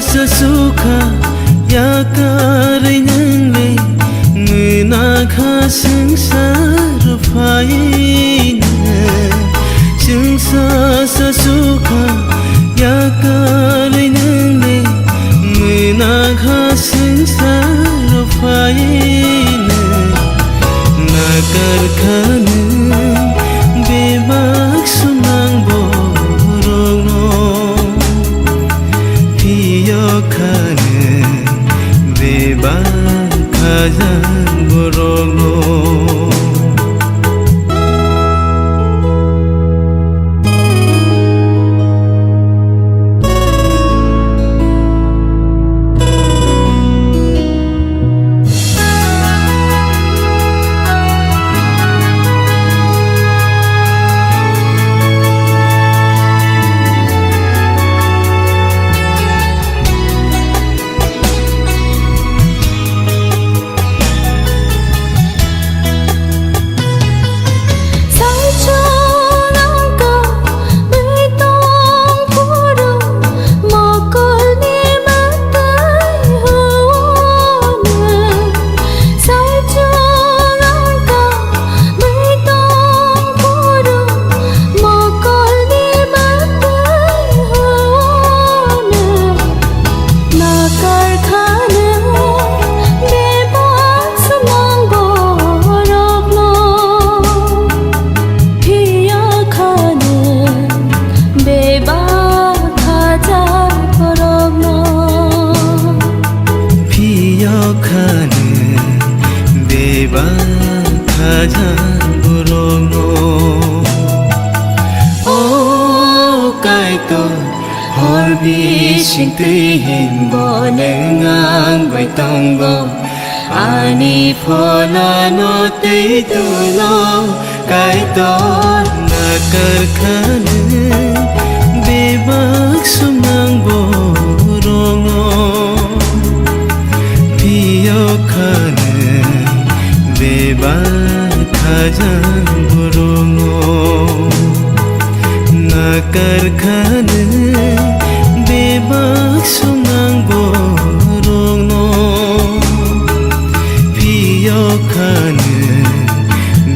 sa suka ya karai nang le ngina kha sing sa ru phai sing sa suka ya karai nang le ngina kha sing sa ru phai na kar khan bebak sunang borong no piyo khan bebak khajan borong no khajan borong no o kai to hor bi sing ti hin bo nengang bai tong go ani phola no te tu lo kai to na kar khan bebak sumang borong no piyo khan bebak khajan borong no na kar khan bebak sumang borong no piyo khan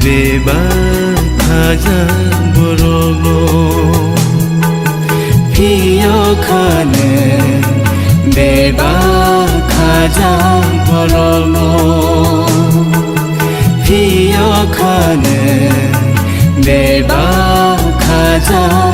bebak khajan borong no piyo khan bebak khajan borong no piyo khan bebak khajan